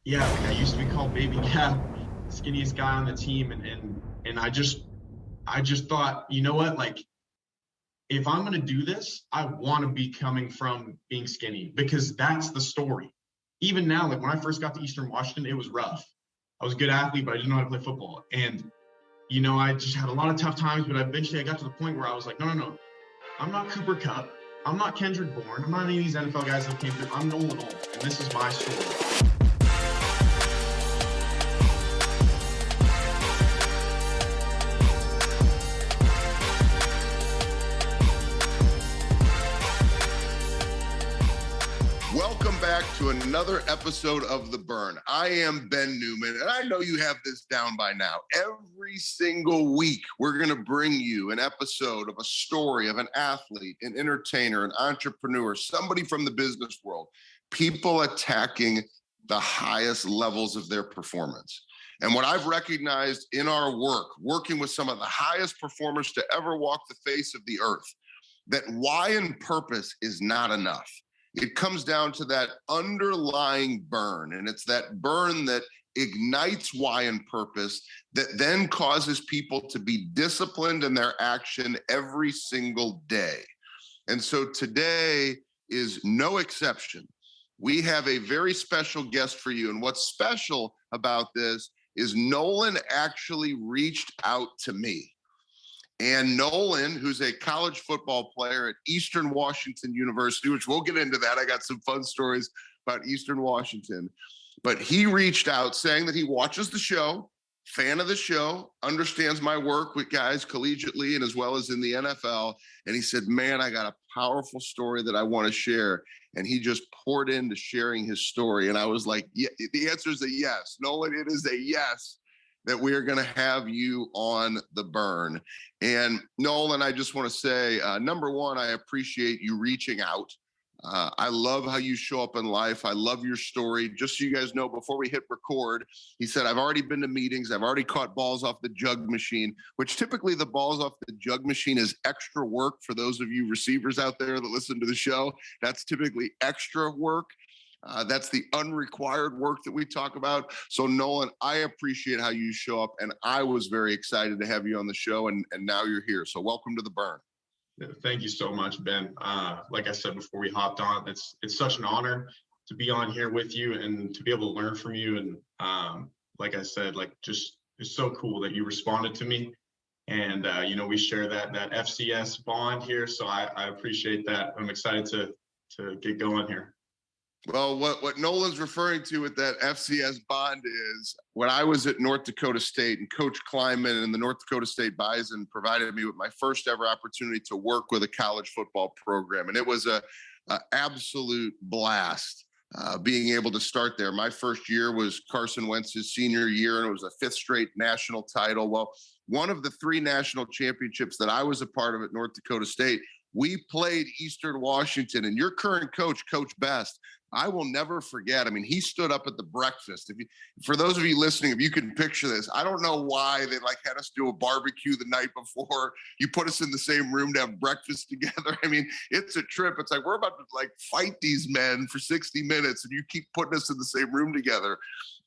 Yeah, like I used to be called Baby Cap, skinniest guy on the team, and I just thought, you know what, like if I'm gonna do this, I want to be coming from being skinny because that's the story. Even now, like when I first got to Eastern Washington, it was rough. I was a good athlete, but I didn't know how to play football, and I just had a lot of tough times. But eventually, I got to the point where I was like, no, no, no, I'm not Cooper Kupp. I'm not Kendrick Bourne. I'm not any of these NFL guys that came through. I'm Nolan Ulm, and this is my story. Welcome back to another episode of The Burn. I am Ben Newman, and I know you have this down by now. Every single week, we're going to bring you an episode of a story of an athlete, an entertainer, an entrepreneur, somebody from the business world, people attacking the highest levels of their performance. And what I've recognized in our work, working with some of the highest performers to ever walk the face of the earth, that why and purpose is not enough. It comes down to that underlying burn, and it's that burn that ignites why and purpose that then causes people to be disciplined in their action every single day. And so today is no exception. We have a very special guest for you. And what's special about this is Nolan actually reached out to me. And Nolan, who's a college football player at Eastern Washington University, which we'll get into that. I got some fun stories about Eastern Washington. But he reached out saying that he watches the show, fan of the show, understands my work with guys collegiately and as well as in the NFL. And he said, man, I got a powerful story that I want to share. And he just poured into sharing his story. And I was like, yeah, the answer is a yes. Nolan, it is a yes that we are going to have you on The Burn. And Nolan, I just want to say, number one, I appreciate you reaching out. I love how you show up in life. I love your story. Just so you guys know, before we hit record, he said, I've already been to meetings. I've already caught balls off the jug machine, which typically the balls off the jug machine is extra work for those of you receivers out there that listen to the show. That's typically extra work. That's the unrequired work that we talk about. So Nolan, I appreciate how you show up, and I was very excited to have you on the show, and now you're here. So welcome to The Burn. Thank you so much, Ben. Like I said before we hopped on, it's such an honor to be on here with you and to be able to learn from you. And like I said, like just it's so cool that you responded to me. And we share that FCS bond here, so I appreciate that. I'm excited to get going here. Well, what Nolan's referring to with that FCS bond is when I was at North Dakota State, and Coach Kleiman and the North Dakota State Bison provided me with my first ever opportunity to work with a college football program. And it was a absolute blast being able to start there. My first year was Carson Wentz's senior year, and it was a fifth straight national title. Well, one of the three national championships that I was a part of at North Dakota State, we played Eastern Washington, and your current coach, Coach Best, I will never forget. I mean, he stood up at the breakfast. For those of you listening, if you can picture this, I don't know why they had us do a barbecue the night before. You put us in the same room to have breakfast together. I mean, it's a trip. It's like we're about to fight these men for 60 minutes, and you keep putting us in the same room together.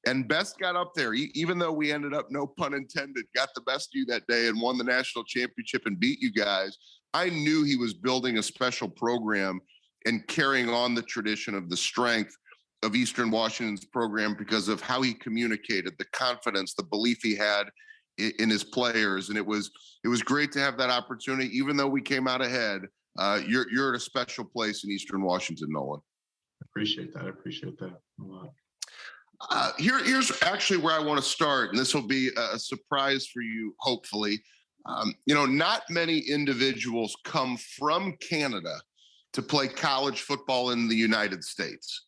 And Best got up there, even though we ended up, no pun intended, got the best of you that day and won the national championship and beat you guys. I knew he was building a special program and carrying on the tradition of the strength of Eastern Washington's program because of how he communicated, the confidence, the belief he had in his players. And it was great to have that opportunity. Even though we came out ahead, you're at a special place in Eastern Washington, Nolan. I appreciate that a lot. Here's actually where I want to start, and this will be a surprise for you, hopefully. Not many individuals come from Canada to play college football in the United States.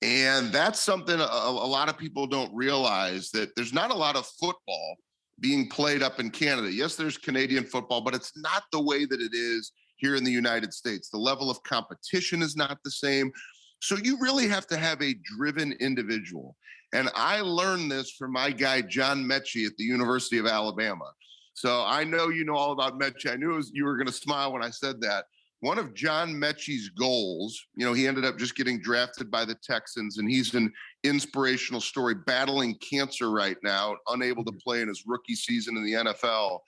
And that's something a lot of people don't realize, that there's not a lot of football being played up in Canada. Yes, there's Canadian football, but it's not the way that it is here in the United States. The level of competition is not the same. So you really have to have a driven individual. And I learned this from my guy, John Mechie at the University of Alabama. So I know you know all about Mechie. I knew you were going to smile when I said that. one of John Mechie's goals, he ended up just getting drafted by the Texans, and he's an inspirational story, battling cancer right now, unable to play in his rookie season in the NFL.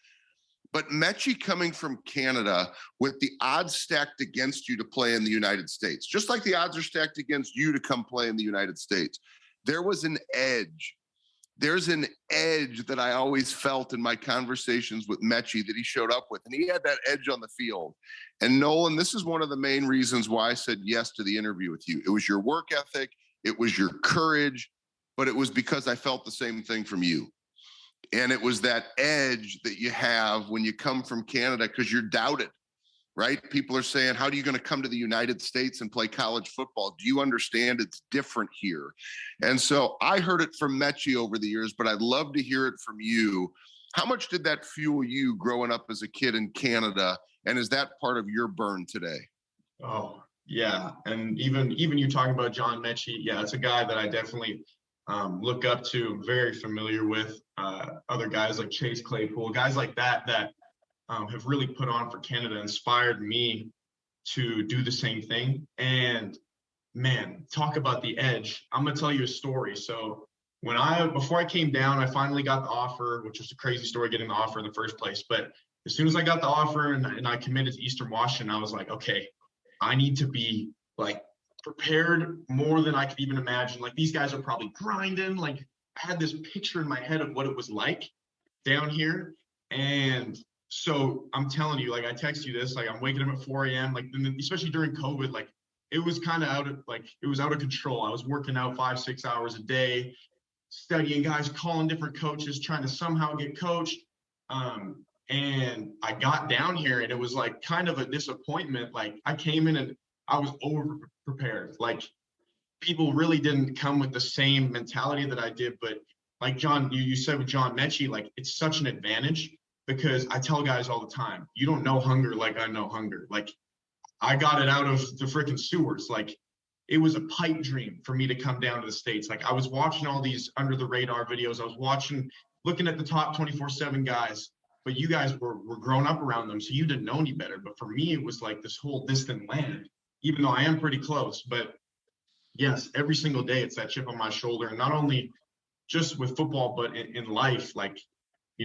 But Mechie coming from Canada with the odds stacked against you to play in the United States, just like the odds are stacked against you to come play in the United States, there was an edge. There's an edge that I always felt in my conversations with Mechie that he showed up with, and he had that edge on the field. And Nolan, this is one of the main reasons why I said yes to the interview with you. It was your work ethic, it was your courage, but it was because I felt the same thing from you. And it was that edge that you have when you come from Canada because you're doubted, right? People are saying, how are you going to come to the United States and play college football? Do you understand it's different here? And so I heard it from Mechie over the years, but I'd love to hear it from you. How much did that fuel you growing up as a kid in Canada? And is that part of your burn today? Oh, yeah. And even you talking about John Mechie, yeah, it's a guy that I definitely look up to, very familiar with. Other guys like Chase Claypool, guys like that have really put on for Canada, inspired me to do the same thing. And man, talk about the edge. I'm gonna tell you a story. So before I came down, I finally got the offer, which was a crazy story getting the offer in the first place. But as soon as I got the offer and I committed to Eastern Washington, I was like, okay, I need to be like prepared more than I could even imagine. Like, these guys are probably grinding. Like, I had this picture in my head of what it was like down here. And so I'm telling you, like, I text you this, like, I'm waking up at 4 a.m. Like, especially during COVID, like, it was kind of out of control. I was working out 5-6 hours a day, studying guys, calling different coaches, trying to somehow get coached. And I got down here and it was like kind of a disappointment. Like, I came in and I was over prepared. Like, people really didn't come with the same mentality that I did. But like John, you said with John Mechie, like, it's such an advantage because I tell guys all the time, you don't know hunger like I know hunger. Like, I got it out of the freaking sewers. Like, it was a pipe dream for me to come down to the States. Like, I was watching all these under the radar videos. I was looking at the top 24/7 guys, but you guys were grown up around them, so you didn't know any better. But for me, it was like this whole distant land, even though I am pretty close. But yes, every single day it's that chip on my shoulder, and not only just with football, but in life. Like,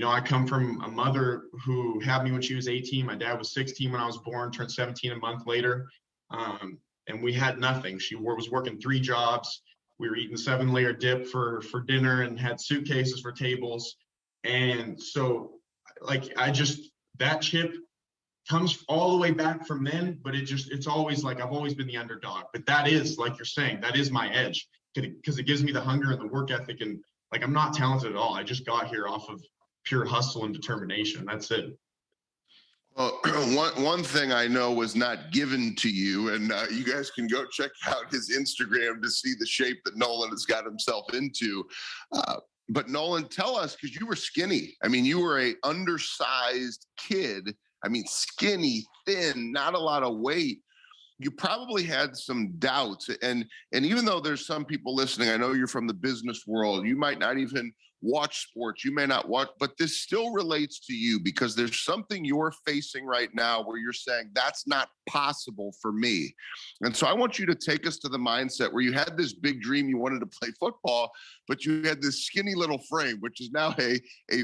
I come from a mother who had me when she was 18. My dad was 16 when I was born, turned 17 a month later. And we had nothing. She was working 3 jobs. We were eating 7-layer dip for dinner and had suitcases for tables. And so, like, that chip comes all the way back from then, but it's always like, I've always been the underdog. But that is, like you're saying, that is my edge, because it gives me the hunger and the work ethic. And like, I'm not talented at all. I just got here off of pure hustle and determination. That's it. Well, one thing I know was not given to you, and you guys can go check out his Instagram to see the shape that Nolan has got himself into. But Nolan, tell us, because you were skinny. I mean, you were a undersized kid. I mean, skinny, thin, not a lot of weight. You probably had some doubts. And even though there's some people listening, I know you're from the business world, you might not even watch sports, you may not watch, but this still relates to you because there's something you're facing right now where you're saying that's not possible for me. And so I want you to take us to the mindset where you had this big dream, you wanted to play football, but you had this skinny little frame, which is now a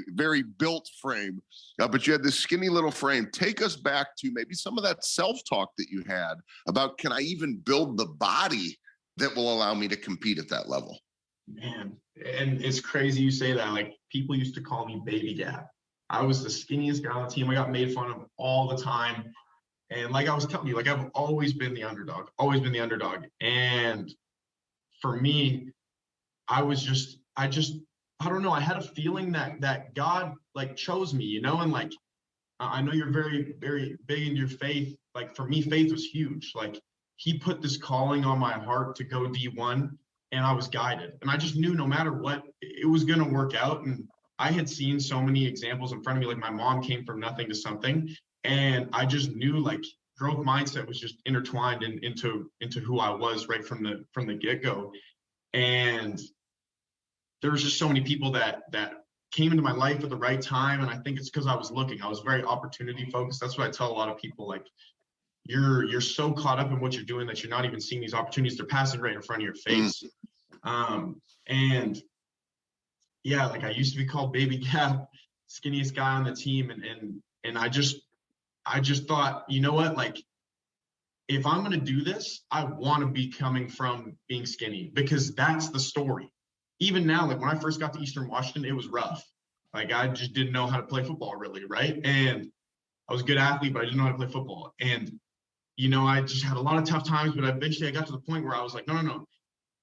very built frame, but you had this skinny little frame. Take us back to maybe some of that self-talk that you had about, can I even build the body that will allow me to compete at that level? Man, and it's crazy you say that. Like, people used to call me Baby Gap. I was the skinniest guy on the team. I got made fun of all the time. And like I was telling you, like, I've always been the underdog. And for me, I don't know. I had a feeling that God, like, chose me, and like, I know you're very, very big in your faith. Like, for me, faith was huge. Like, he put this calling on my heart to go D1. And I was guided. And I just knew no matter what, it was going to work out. And I had seen so many examples in front of me. Like, my mom came from nothing to something. And I just knew, like, growth mindset was just intertwined into who I was right from the get-go. And there was just so many people that came into my life at the right time. And I think it's because I was very opportunity focused. That's what I tell a lot of people. Like, you're so caught up in what you're doing that you're not even seeing these opportunities. They're passing right in front of your face. And yeah, like I used to be called Baby Gap, skinniest guy on the team. And I just thought, you know what, like if I'm going to do this, I want to be coming from being skinny because that's the story. Even now, like when I first got to Eastern Washington, it was rough. Like I just didn't know how to play football really, right? And I was a good athlete, but I didn't know how to play football. And, you know, I just had a lot of tough times, but eventually I got to the point where I was like, no,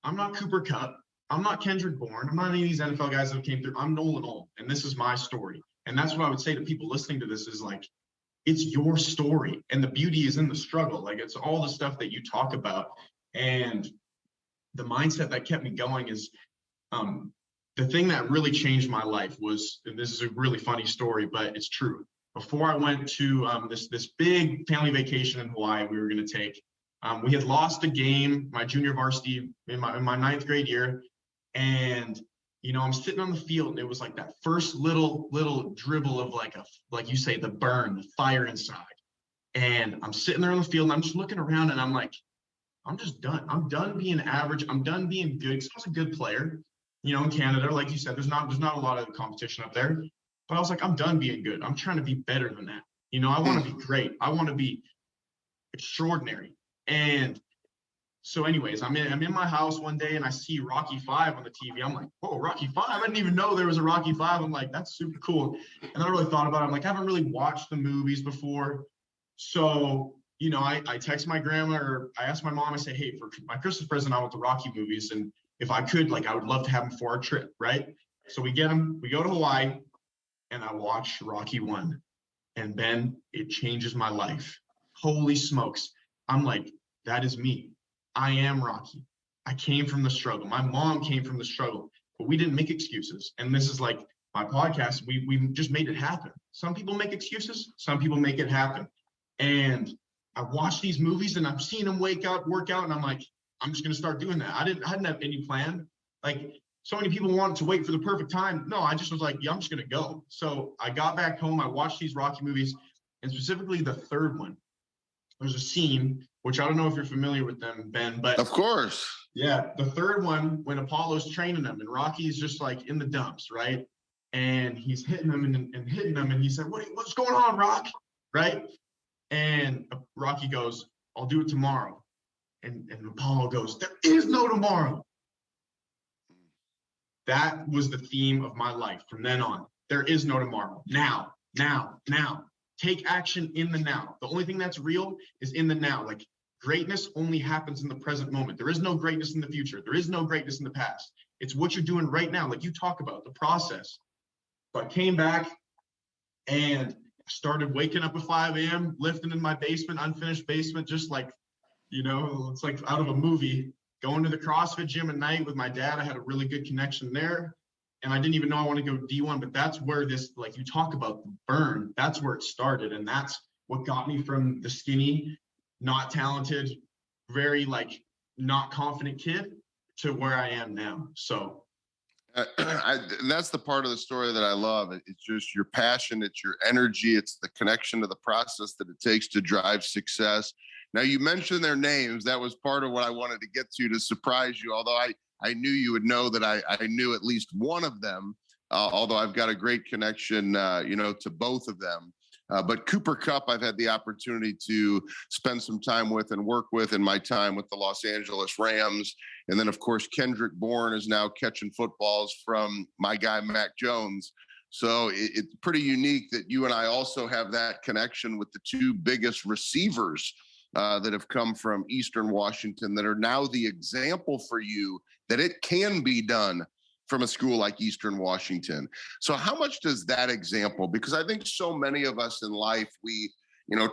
I'm not Cooper Kupp. I'm not Kendrick Bourne. I'm not any of these NFL guys that came through. I'm Nolan Ulm, and this is my story. And that's what I would say to people listening to this is like, it's your story. And the beauty is in the struggle. Like it's all the stuff that you talk about. And the mindset that kept me going is the thing that really changed my life was, and this is a really funny story, but it's true. Before I went to this big family vacation in Hawaii we were going to take, we had lost a game, my junior varsity in my ninth grade year. And, you know, I'm sitting on the field and it was like that first little dribble of like you say, the burn, the fire inside. And I'm sitting there on the field and I'm just looking around and I'm like, I'm just done. I'm done being average. I'm done being good. Because I was a good player, you know, in Canada, like you said, there's not a lot of competition up there. But I was like, I'm done being good. I'm trying to be better than that. You know, I want to be great. I want to be extraordinary. And so anyways, I'm in my house one day and I see Rocky 5 on the TV. I'm like, whoa, Rocky 5? I didn't even know there was a Rocky 5. I'm like, that's super cool. And I really thought about it. I'm like, I haven't really watched the movies before. So, you know, I text my grandma or I asked my mom, I say, hey, for my Christmas present, I want the Rocky movies. And if I could, like, I would love to have them for our trip, right? So we get them, we go to Hawaii and I watch Rocky 1. And Ben, it changes my life. Holy smokes. I'm like, that is me. I am Rocky. I came from the struggle. My mom came from the struggle, but we didn't make excuses. And this is like my podcast. We just made it happen. Some people make excuses. Some people make it happen. And I watch these movies and I'm seeing them work out. And I'm like, I'm just going to start doing that. I didn't have any plan. Like so many people wanted to wait for the perfect time. No, I just was like, yeah, I'm just going to go. So I got back home. I watched these Rocky movies and specifically the third one. There's a scene, which I don't know if you're familiar with them, Ben, but of course. Yeah, the third one, when Apollo's training him and Rocky's just like in the dumps, right? And he's hitting him and hitting him. And he said, what's going on, Rock? Right? And Rocky goes, I'll do it tomorrow. And Apollo goes, there is no tomorrow. That was the theme of my life from then on. There is no tomorrow. Now. Take action in the now. The only thing that's real is in the now. Like greatness only happens in the present moment. There is no greatness in the future. There is no greatness in the past. It's what you're doing right now. Like you talk about the process. So I came back and started waking up at 5 a.m., lifting in my basement, unfinished basement, just like, you know, it's like out of a movie. Going to the CrossFit gym at night with my dad. I had a really good connection there. And I didn't even know I want to go D1, but that's where this, like you talk about the burn, that's where it started. And that's what got me from the skinny, not talented, very like not confident kid to where I am now. So that's the part of the story that I love. It's just your passion, it's your energy, it's the connection to the process that it takes to drive success. Now you mentioned their names. That was part of what I wanted to get to surprise you, although I knew you would know that I knew at least one of them, although I've got a great connection, to both of them. But Cooper Kupp, I've had the opportunity to spend some time with and work with in my time with the Los Angeles Rams. And then, of course, Kendrick Bourne is now catching footballs from my guy, Mac Jones. So it's pretty unique that you and I also have that connection with the two biggest receivers that have come from Eastern Washington that are now the example for you that it can be done from a school like Eastern Washington. So how much does that example, because I think so many of us in life, we,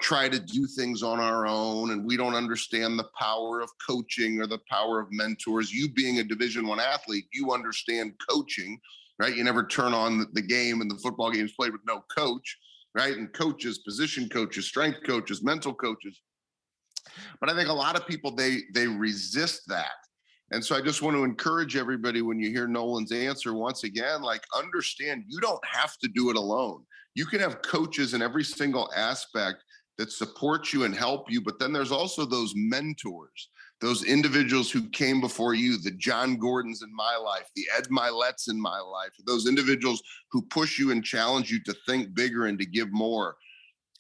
try to do things on our own and we don't understand the power of coaching or the power of mentors. You being a Division I athlete, you understand coaching, right? You never turn on the game and the football game's played with no coach, right? And coaches, position coaches, strength coaches, mental coaches. But I think a lot of people, they resist that. And so I just want to encourage everybody when you hear Nolan's answer, once again, like understand you don't have to do it alone. You can have coaches in every single aspect that support you and help you. But then there's also those mentors, those individuals who came before you, the John Gordons in my life, the Ed Miletts in my life, those individuals who push you and challenge you to think bigger and to give more.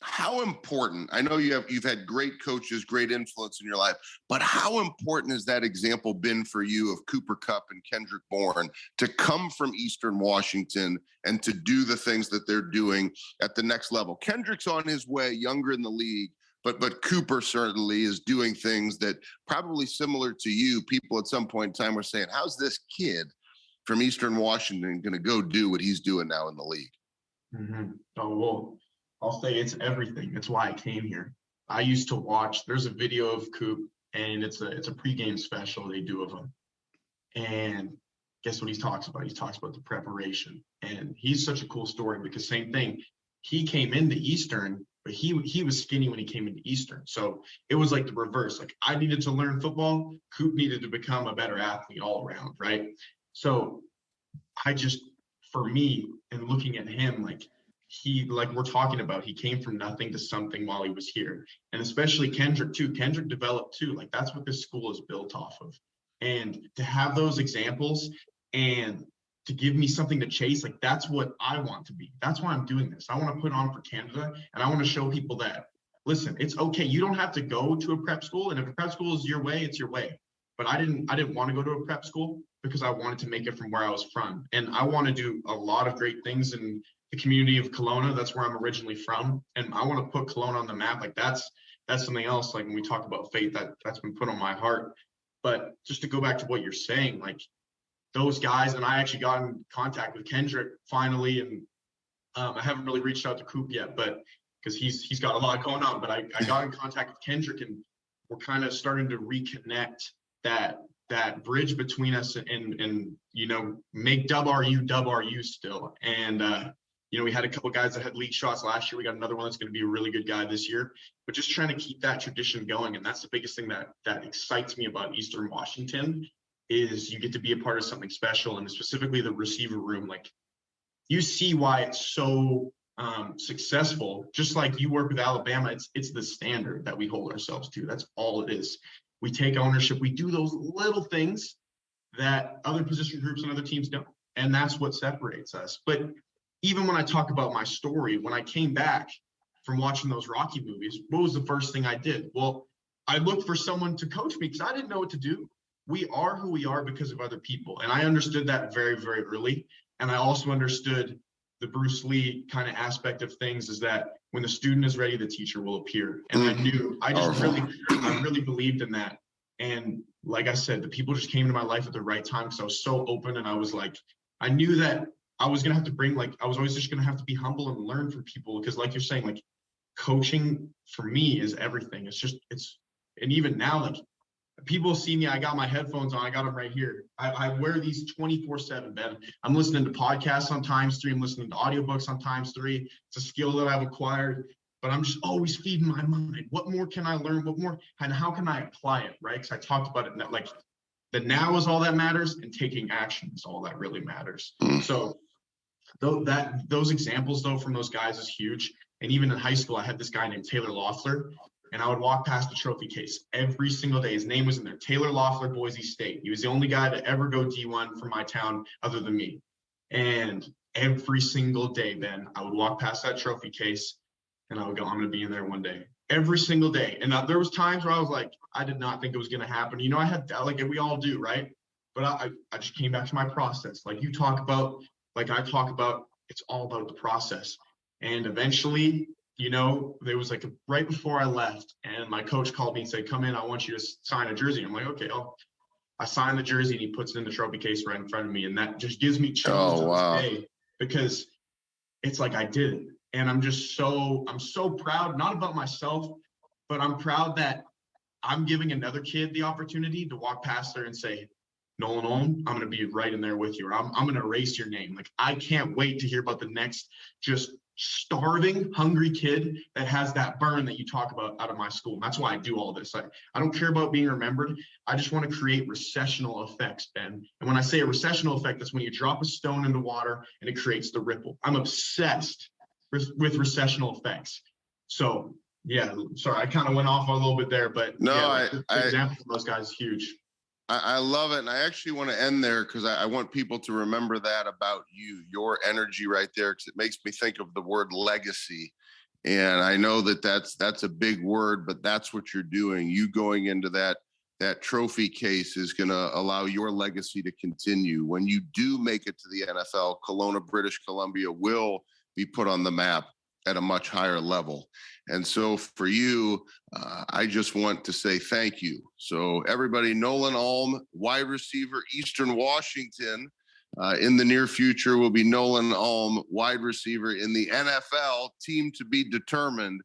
How important, I know you've had great coaches, great influence in your life, but how important has that example been for you of Cooper Kupp and Kendrick Bourne to come from Eastern Washington and to do the things that they're doing at the next level? Kendrick's on his way, younger in the league, but Cooper certainly is doing things that probably similar to you. People at some point in time were saying, how's this kid from Eastern Washington going to go do what he's doing now in the league? Mm-hmm. Oh, well, I'll say it's everything. It's why I came here. I used to watch, there's a video of Coop, and it's a pregame special they do of him. And guess what he talks about? He talks about the preparation. And he's such a cool story because same thing. He came into Eastern, but he was skinny when he came into Eastern. So it was like the reverse. Like I needed to learn football. Coop needed to become a better athlete all around, right? So for me, and looking at him, like we're talking about, he came from nothing to something while he was here. And especially Kendrick too. Kendrick developed too. Like that's what this school is built off of. And to have those examples and to give me something to chase, like that's what I want to be. That's why I'm doing this. I want to put on for Canada, and I want to show people that, listen, it's okay. You don't have to go to a prep school. And if a prep school is your way, it's your way. But I didn't want to go to a prep school because I wanted to make it from where I was from. And I want to do a lot of great things in the community of Kelowna. That's where I'm originally from. And I want to put Kelowna on the map. Like that's something else. Like when we talk about faith, that's been put on my heart. But just to go back to what you're saying, like those guys, and I actually got in contact with Kendrick finally. And I haven't really reached out to Coop yet, but because he's got a lot going on, but I got in contact with Kendrick, and we're kind of starting to reconnect that bridge between us and make dub RU still. And we had a couple guys that had league shots last year. We got another one that's going to be a really good guy this year, but just trying to keep that tradition going. And that's the biggest thing that excites me about Eastern Washington is you get to be a part of something special, and specifically the receiver room. Like you see why it's so successful. Just like you work with Alabama, it's the standard that we hold ourselves to. That's all it is. We take ownership. We do those little things that other position groups and other teams don't. And that's what separates us. But even when I talk about my story, when I came back from watching those Rocky movies, what was the first thing I did? Well, I looked for someone to coach me because I didn't know what to do. We are who we are because of other people. And I understood that very, very early. And I also understood the Bruce Lee kind of aspect of things is that when the student is ready, the teacher will appear. And I really believed in that. And like I said, the people just came into my life at the right time because I was so open. And I was like, I knew that I was going to have to I was always just going to have to be humble and learn from people. Because like you're saying, like coaching for me is everything. And even now, like people see me, I got my headphones on, I got them right here. I wear these 24/7, Ben. I'm listening to podcasts on times 3. I'm listening to audiobooks on times 3. It's a skill that I've acquired, but I'm just always feeding my mind. What more can I learn? What more, and how can I apply it, right? Because I talked about it in that, like the now is all that matters, and taking action is all that really matters. So those examples though from those guys is huge. And even in high school, I had this guy named Taylor Loeffler, and I would walk past the trophy case every single day. His name was in there, Taylor Loeffler, Boise State. He was the only guy to ever go D1 from my town other than me. And every single day, Ben, I would walk past that trophy case and I would go, I'm going to be in there one day. Every single day. And there was times where I was like, I did not think it was going to happen. I had, like we all do, right? But I just came back to my process. Like you talk about, like I talk about, it's all about the process. And eventually, there was like right before I left, and my coach called me and said, come in, I want you to sign a jersey. I'm like, okay, I signed the jersey, and he puts it in the trophy case right in front of me. And that just gives me chills to this day, because it's like I did it. And I'm so proud, not about myself, but I'm proud that I'm giving another kid the opportunity to walk past there and say, Nolan Ulm, I'm going to be right in there with you. Or I'm going to erase your name. Like, I can't wait to hear about the next just starving, hungry kid that has that burn that you talk about out of my school. And that's why I do all this. I don't care about being remembered. I just want to create recessional effects, Ben. And when I say a recessional effect, that's when you drop a stone into water and it creates the ripple. I'm obsessed with recessional effects. So Yeah, sorry, I kind of went off a little bit there, but No, yeah, the example from those guys is huge. I love it. And I actually want to end there because I want people to remember that about you, your energy right there, because it makes me think of the word legacy. And I know that that's a big word, but that's what you're doing. You going into that trophy case is going to allow your legacy to continue. When you do make it to the NFL, Kelowna, British Columbia will be put on the map at a much higher level. And so for you, I just want to say thank you. So everybody, Nolan Ulm, wide receiver, Eastern Washington. In the near future will be Nolan Ulm, wide receiver in the NFL, team to be determined.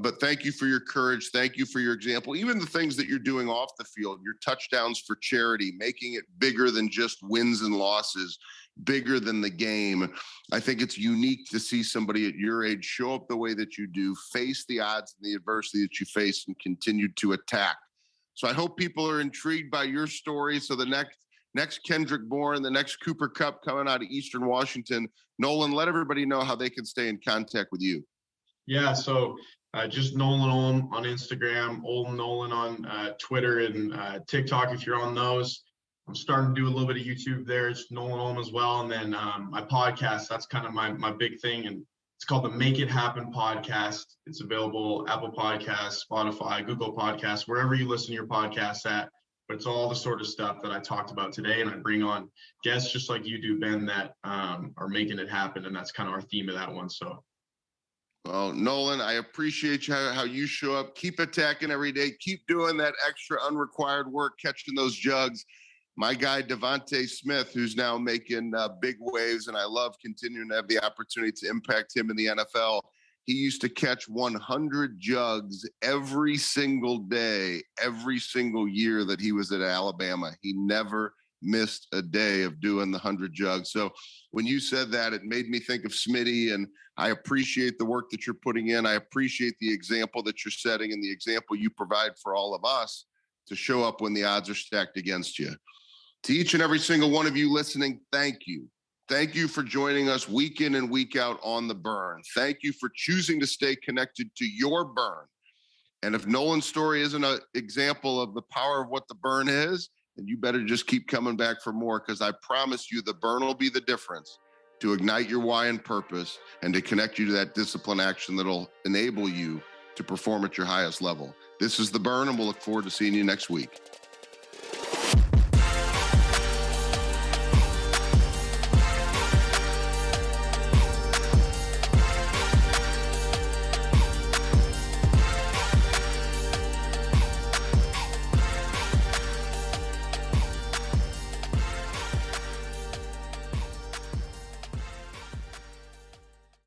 But thank you for your courage. Thank you for your example. Even the things that you're doing off the field, your touchdowns for charity, making it bigger than just wins and losses, bigger than the game. I think it's unique to see somebody at your age show up the way that you do, face the odds and the adversity that you face, and continue to attack. So I hope people are intrigued by your story. So the next Kendrick Bourne, the next Cooper Kupp coming out of Eastern Washington. Nolan, let everybody know how they can stay in contact with you. Yeah, so just Nolan Ulm on Instagram, Ulm Nolan on Twitter and TikTok if you're on those. I'm starting to do a little bit of YouTube there. It's Nolan Ulm as well. And then my podcast, that's kind of my big thing. And it's called the Make It Happen podcast. It's available Apple Podcasts, Spotify, Google Podcasts, wherever you listen to your podcasts at. But it's all the sort of stuff that I talked about today. And I bring on guests just like you do, Ben, that are making it happen. And that's kind of our theme of that one. So. Well, Nolan, I appreciate how you show up. Keep attacking every day. Keep doing that extra unrequired work, catching those jugs. My guy, Devontae Smith, who's now making big waves, and I love continuing to have the opportunity to impact him in the NFL. He used to catch 100 jugs every single day, every single year that he was at Alabama. He never missed a day of doing the 100 jugs. So when you said that, it made me think of Smitty, and I appreciate the work that you're putting in. I appreciate the example that you're setting and the example you provide for all of us to show up when the odds are stacked against you. To each and every single one of you listening, thank you. Thank you for joining us week in and week out on The Burn. Thank you for choosing to stay connected to your burn. And if Nolan's story isn't an example of the power of what The Burn is, then you better just keep coming back for more, because I promise you the burn will be the difference to ignite your why and purpose and to connect you to that discipline action that'll enable you to perform at your highest level. This is The Burn, and we'll look forward to seeing you next week.